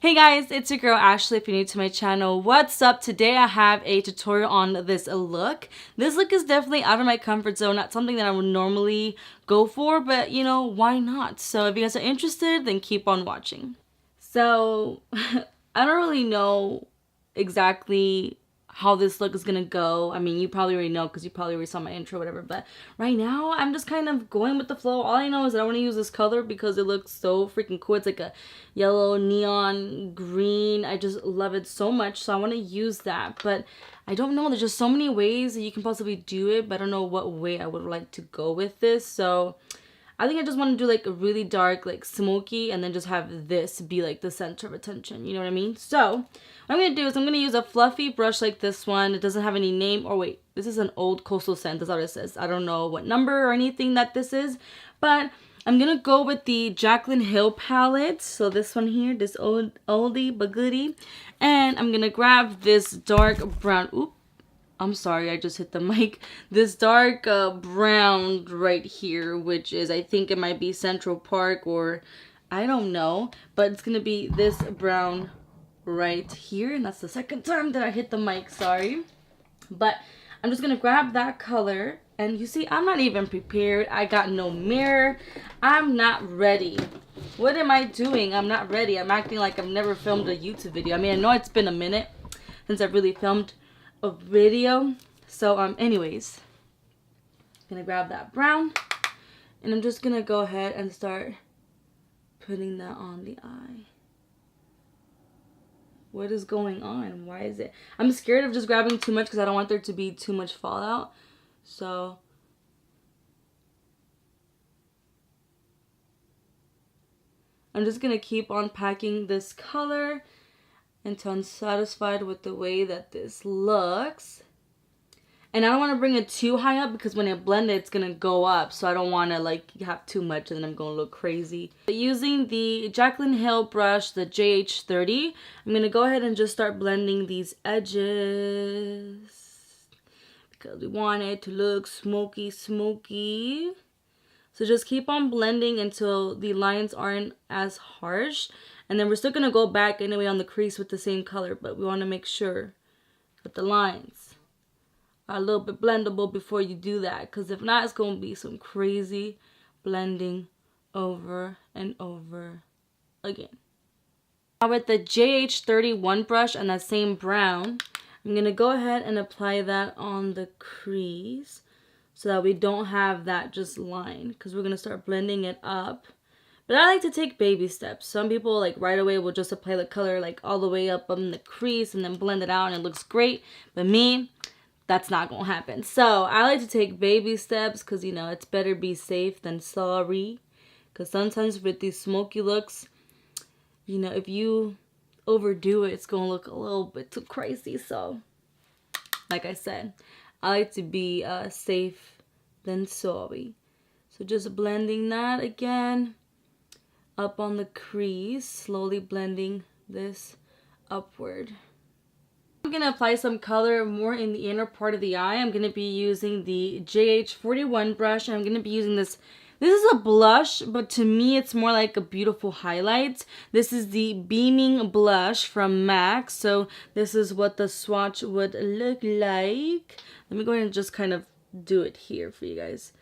Hey guys, it's your girl Ashley. If you're new to my channel, what's up? Today I have a tutorial on this look. This look is definitely out of my comfort zone, not something that I would normally go for, but you know, why not? So if you guys are interested, then keep on watching. So I don't really know exactly how this look is gonna go. I mean, you probably already know because you probably already saw my intro or whatever, but right now I'm just kind of going with the flow. All I know is that I want to use this color because it looks so freaking cool. It's like a yellow neon green. I just love it so much, so I want to use that, but I don't know. There's just so many ways that you can possibly do it, but I don't know what way I would like to go with this. So I think I just want to do like a really dark, like smoky, and then just have this be like the center of attention. You know what I mean? So what I'm going to do is I'm going to use a fluffy brush like this one. It doesn't have any name. Or wait, this is an old coastal scent. That's all it says. I don't know what number or anything that this is, but I'm going to go with the Jaclyn Hill palette. So this one here, this oldie but goodie. And I'm going to grab this dark brown. Oop. I'm sorry, I just hit the mic. This dark brown right here, which is, I think it might be Central Park or I don't know. But it's going to be this brown right here. And that's the second time that I hit the mic, sorry. But I'm just going to grab that color. And you see, I'm not even prepared. I got no mirror. I'm not ready. What am I doing? I'm not ready. I'm acting like I've never filmed a YouTube video. I mean, I know it's been a minute since I've really filmed a video. So anyways, I'm gonna grab that brown and I'm just gonna go ahead and start putting that on the eye. What is going on? Why is it? I'm scared of just grabbing too much because I don't want there to be too much fallout. So I'm just gonna keep on packing this color until I'm satisfied with the way that this looks. And I don't want to bring it too high up because when I blend it, it's going to go up. So I don't want to like have too much and then I'm going to look crazy. But using the Jaclyn Hill brush, the JH30, I'm going to go ahead and just start blending these edges. Because we want it to look smoky, smoky. So just keep on blending until the lines aren't as harsh. And then we're still going to go back anyway on the crease with the same color. But we want to make sure that the lines are a little bit blendable before you do that. Because if not, it's going to be some crazy blending over and over again. Now with the JH31 brush and that same brown, I'm going to go ahead and apply that on the crease. So that we don't have that just line. Because we're going to start blending it up. But I like to take baby steps. Some people like right away will just apply the color like all the way up on the crease and then blend it out and it looks great. But me, that's not going to happen. So I like to take baby steps because, you know, it's better be safe than sorry. Because sometimes with these smoky looks, you know, if you overdo it, it's going to look a little bit too crazy. So, like I said, I like to be safe than sorry. So just blending that again up on the crease, slowly blending this upward. I'm going to apply some color more in the inner part of the eye. I'm going to be using the JH41 brush, and I'm going to be using this. This is a blush, but to me it's more like a beautiful highlight. This is the Beaming Blush from MAC. So this is what the swatch would look like. Let me go ahead and just kind of do it here for you guys.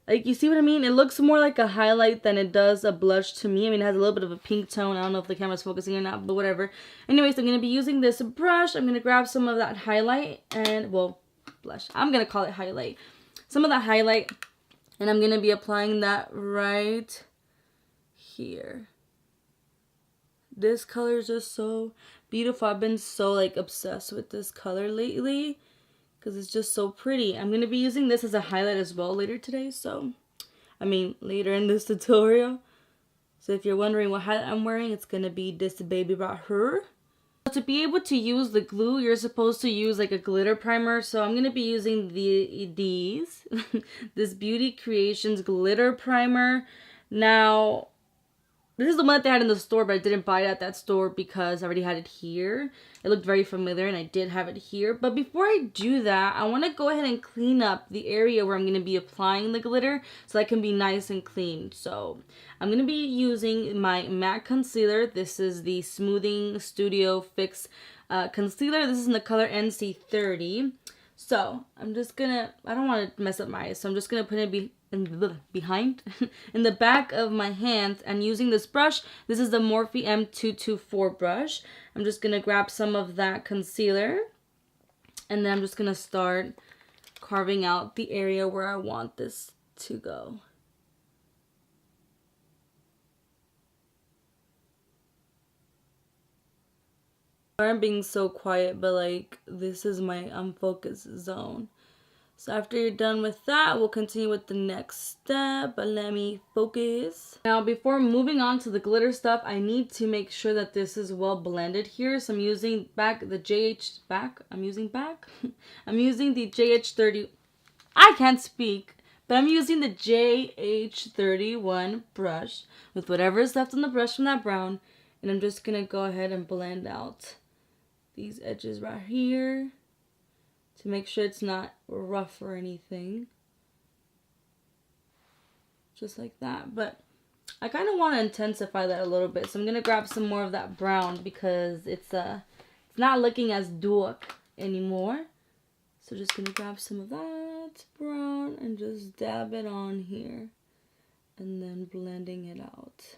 Like, you see what I mean? It looks more like a highlight than it does a blush to me. I mean, it has a little bit of a pink tone. I don't know if the camera's focusing or not, but whatever. Anyways, I'm going to be using this brush. I'm going to grab some of that highlight and, well, blush. I'm going to call it highlight. Some of that highlight, and I'm going to be applying that right here. This color is just so beautiful. I've been so, like, obsessed with this color lately. Because it's just so pretty. I'm going to be using this as a highlight as well later today. So, I mean, later in this tutorial. So if you're wondering what highlight I'm wearing, it's going to be this baby right here. To be able to use the glue, you're supposed to use like a glitter primer. So I'm going to be using these. This Beauty Creations glitter primer. Now, This is the one that they had in the store, but I didn't buy it at that store because I already had it here. It looked very familiar and I did have it here. But before I do that, I want to go ahead and clean up the area where I'm going to be applying the glitter so that can be nice and clean. So I'm going to be using my matte concealer. This is the Smoothing Studio Fix concealer. This is in the color NC30. So I'm just going to, I don't want to mess up my eyes, so I'm just going to put it behind in the back of my hands, and using this brush, this is the Morphe M224 brush. I'm just gonna grab some of that concealer and then I'm just gonna start carving out the area where I want this to go. I'm being so quiet, but like this is my unfocused zone. So after you're done with that, we'll continue with the next step, but let me focus. Now, before moving on to the glitter stuff, I need to make sure that this is well blended here. So I'm using I'm using the JH30, I can't speak, but I'm using the JH31 brush with whatever is left on the brush from that brown. And I'm just gonna go ahead and blend out these edges right here, to make sure it's not rough or anything. Just like that. But I kind of want to intensify that a little bit. So I'm going to grab some more of that brown because it's not looking as dark anymore. So just going to grab some of that brown and just dab it on here. And then blending it out.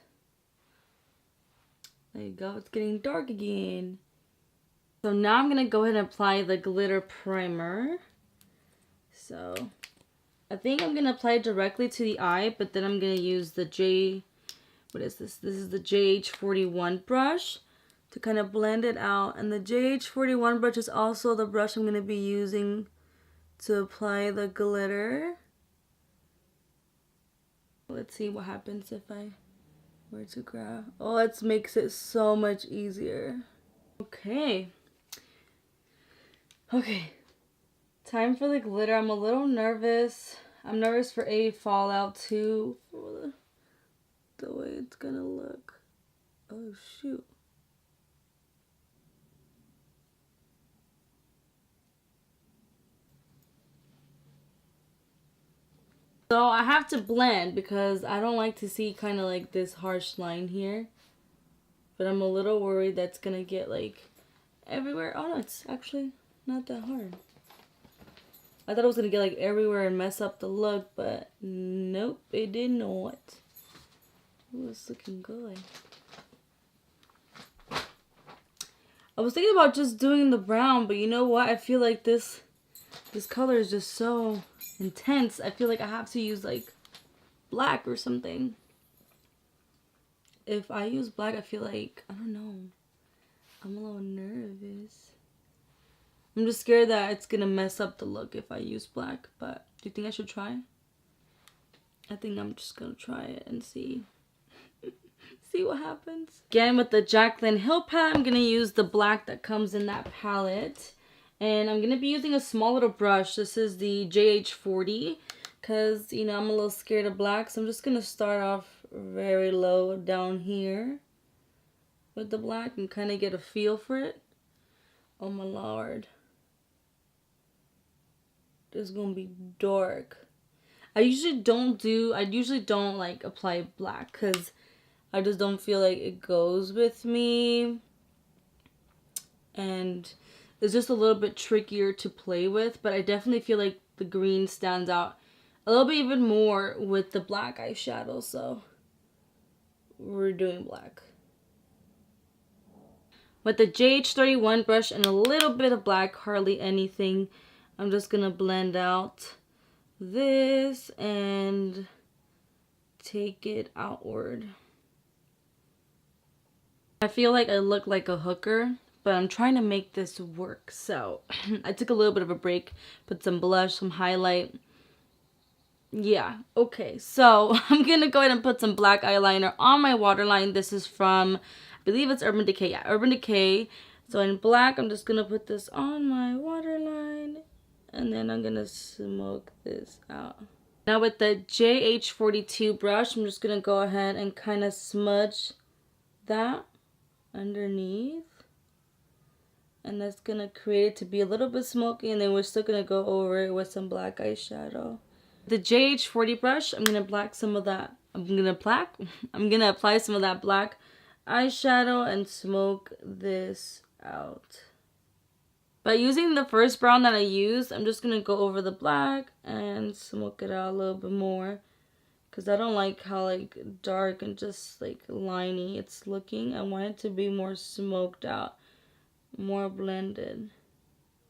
There you go. It's getting dark again. So now I'm going to go ahead and apply the glitter primer. So I think I'm going to apply it directly to the eye, but then I'm going to use the what is this? This is the JH41 brush to kind of blend it out. And the JH41 brush is also the brush I'm going to be using to apply the glitter. Let's see what happens if I were to grab. Oh, it makes it so much easier. Okay. Okay, time for the glitter. I'm a little nervous. I'm nervous for a fallout too, for the way it's gonna look. Oh shoot. So I have to blend because I don't like to see kind of like this harsh line here. But I'm a little worried that's gonna get like everywhere. Oh no, it's actually not that hard. I thought it was gonna get like everywhere and mess up the look, but nope, it did not. Ooh, it's looking good. I was thinking about just doing the brown, but you know what? I feel like this color is just so intense. I feel like I have to use like black or something. If I use black, I feel like, I don't know, I'm a little nervous. I'm just scared that it's gonna mess up the look if I use black, but do you think I should try? I think I'm just gonna try it and see. See what happens. Again, with the Jaclyn Hill palette, I'm gonna use the black that comes in that palette. And I'm gonna be using a small little brush. This is the JH40, because, you know, I'm a little scared of black, so I'm just gonna start off very low down here with the black and kind of get a feel for it. Oh my lord. It's gonna be dark. I usually don't like apply black because I just don't feel like it goes with me, and it's just a little bit trickier to play with, but I definitely feel like the green stands out a little bit even more with the black eyeshadow, so we're doing black. With the JH31 brush and a little bit of black, hardly anything, I'm just gonna blend out this and take it outward. I feel like I look like a hooker, but I'm trying to make this work. So I took a little bit of a break, put some blush, some highlight. Yeah, okay. So I'm gonna go ahead and put some black eyeliner on my waterline. This is from, I believe it's Urban Decay. Yeah, Urban Decay. So in black, I'm just gonna put this on my waterline, and then I'm gonna smoke this out. Now with the JH42 brush, I'm just going to go ahead and kind of smudge that underneath. And that's going to create it to be a little bit smoky, and then we're still going to go over it with some black eyeshadow. The JH40 brush, I'm going to apply some of that black eyeshadow and smoke this out. By using the first brown that I used, I'm just going to go over the black and smoke it out a little bit more. Because I don't like how like dark and just like liney it's looking. I want it to be more smoked out, more blended.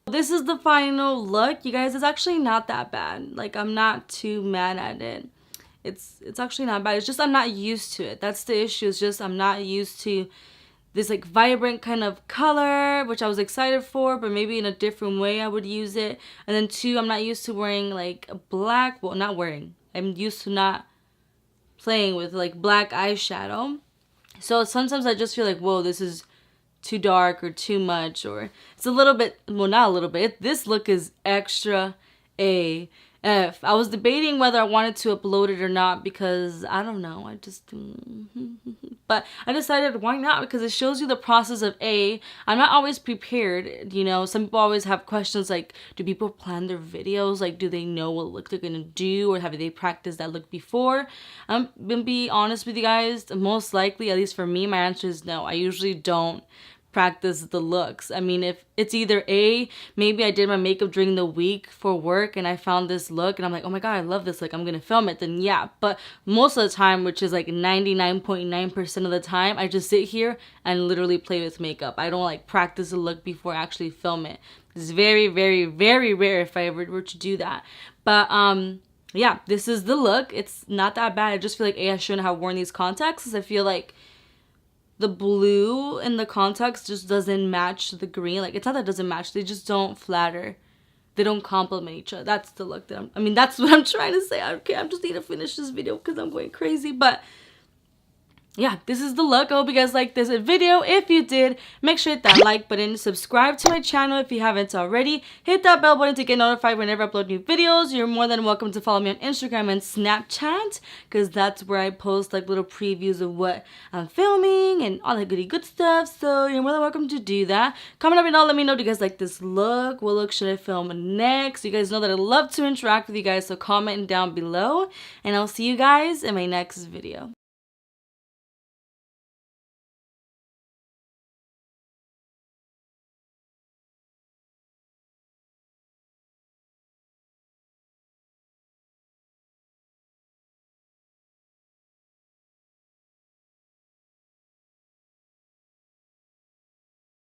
This is the final look. You guys, it's actually not that bad. Like, I'm not too mad at it. It's actually not bad. It's just I'm not used to it. That's the issue. It's just I'm not used to this like vibrant kind of color, which I was excited for, but maybe in a different way I would use it. And then two, I'm not used to wearing like black. Well, not wearing. I'm used to not playing with like black eyeshadow. So sometimes I just feel like, whoa, this is too dark or too much, or it's a little bit, well, not a little bit. This look is extra AF. I was debating whether I wanted to upload it or not because I don't know. But I decided why not, because it shows you the process of I'm not always prepared. You know, some people always have questions like, do people plan their videos? Like, do they know what look they're gonna do, or have they practiced that look before? I'm gonna be honest with you guys. Most likely, at least for me, my answer is no. I usually don't practice the looks. I mean, if it's either maybe I did my makeup during the week for work and I found this look and I'm like, oh my god, I love this look, I'm gonna film it, then yeah. But most of the time, which is like 99.9% of the time, I just sit here and literally play with makeup. I don't like practice the look before I actually film it. It's very, very, very rare if I ever were to do that. But yeah, this is the look. It's not that bad. I just feel like I shouldn't have worn these contacts, because I feel like the blue in the contacts just doesn't match the green. Like, it's not that it doesn't match, they just don't flatter. They don't complement each other. That's the look that that's what I'm trying to say. Okay, I just need to finish this video because I'm going crazy. But yeah, this is the look. I hope you guys liked this video. If you did, make sure to hit that like button, subscribe to my channel if you haven't already, hit that bell button to get notified whenever I upload new videos. You're more than welcome to follow me on Instagram and Snapchat, because that's where I post like little previews of what I'm filming and all that goody good stuff. So you're more than welcome to do that. Comment down below, let me know, do you guys like this look? What look should I film next? You guys know that I love to interact with you guys, so comment down below, and I'll see you guys in my next video.